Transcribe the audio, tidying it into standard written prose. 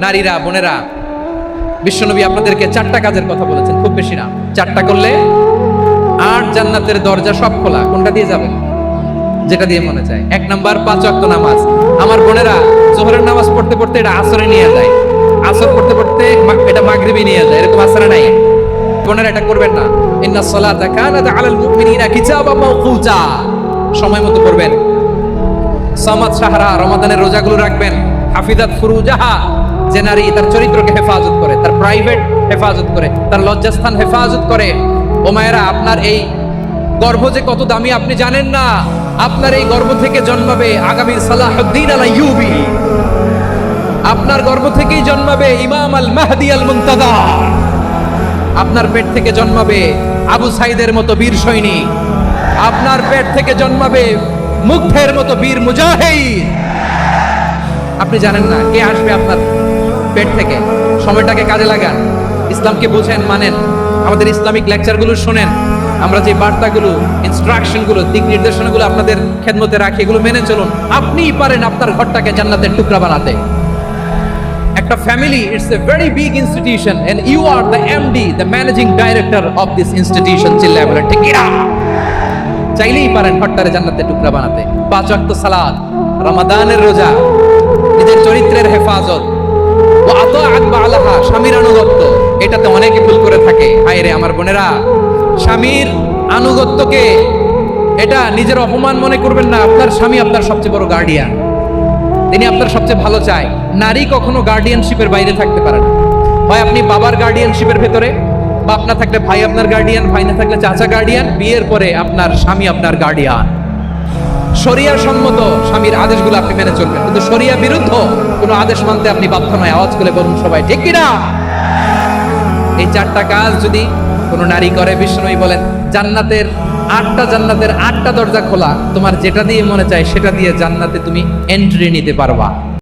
নারীরা, বোনেরা, বিশ্বনবী আপনাদেরকে 4টা কাজের কথা বলেছেন, খুব বেশি না। 4টা করলে 8 জান্নাতের দরজা সব খোলা। কোনটা দিয়ে যাবেন? যেটা দিয়ে মনে চায়। 1 নাম্বার 5 ওয়াক্ত নামাজ। আমার বোনেরা জোহরের নামাজ পড়তে পড়তে এটা আসরে নিয়ে যায়, আসর পড়তে পড়তে এটা মাগরিবে নিয়ে যায়, এরকম আসরে নাই। বোনেরা এটা করবেন না। ইন্নাস সালাতা কানাত আলাল মুমিনিনা কিতাবাম মাওকুতা। সময় মতো পড়বেন। সামাদ সাহারা, রমাদানের রোজাগুলো রাখবেন। হাফিজাত ফুরুজাহা, যে নারী তার চরিত্রকে হেফাজত করে, তার প্রাইভেট হেফাজত করে, তার লজ্জাস্থান হেফাজত করে। ও মায়েরা, আপনার এই গর্ভ যে কত দামি আপনি জানেন না। আপনার এই গর্ভ থেকে জন্মাবে আগামীর সালাহুদ্দিন আল আইয়ুবী। আপনার গর্ভ থেকেই জন্মাবে ইমাম আল মাহদি আল মুনতাজার। আপনার পেট থেকে জন্মাবে আবু সাইদের মতো বীর সৈনিক। আপনার পেট থেকে জন্মাবে মুগ্ধের মতো বীর মুজাহিদ। আপনি জানেন না কে আসবে আপনার পেট থেকে। সময়টাকে কাজে লাগান, ইসলামকে বুঝেন, মানেন, আমাদের ইসলামিক লেকচারগুলো শুনেন। আমরা যে বার্তাগুলো, ইনস্ট্রাকশনগুলো, দিক নির্দেশনাগুলো আপনাদের খেদমতে রাখি, এগুলো মেনে চলুন। আপনিই পারেন আপনার ঘরটাকে জান্নাতের টুকরা বানাতে। একটা family, it's a very big institution and you are the MD, the managing director of this institution. চিল্লায় বলেন ঠিক কি না? চাইলেই পারেন ঘরটারে জান্নাতের টুকরা বানাতে। 5 ওয়াক্ত সালাত, রমাদানের রোজা, নিজের চরিত্রের হেফাজত, ও আতাআত বালাহা, স্বামীর আনুগত্য। এটাতে অনেকে ভুল করে থাকে। হায় রে আমার বোনেরা, স্বামীর আনুগত্যকে এটা নিজের অপমান মনে করবেন না। আপনার স্বামী আপনার সবচেয়ে বড় গার্ডিয়ান, তিনি আপনার সবচেয়ে ভালো চায়। নারী কখনো গার্ডিয়ানশিপের বাইরে থাকতে পারে না। হয় আপনি বাবার গার্ডিয়ানশিপের ভেতরে, বাপ না থাকলে ভাই আপনার গার্ডিয়ান, ভাই না থাকলে চাচা গার্ডিয়ান, বিয়ের পরে আপনার স্বামী আপনার গার্ডিয়ান। শরিয়া সম্মত স্বামীর আদেশগুলো আপনি মেনে চলবেন, কিন্তু শরিয়া বিরুদ্ধ কোনো আদেশ মানতে আপনি বাধ্য নয়। আওয়াজ করে বলুন সবাই ঠিক কিনা? এই 4টা কাজ যদি কোনো নারী করে, বিষ্ণুই বলেন জান্নাতের 8টা দরজা খোলা। তোমার যেটা দিয়ে মনে চায় সেটা দিয়ে জান্নাতে তুমি এন্ট্রি নিতে পারবা।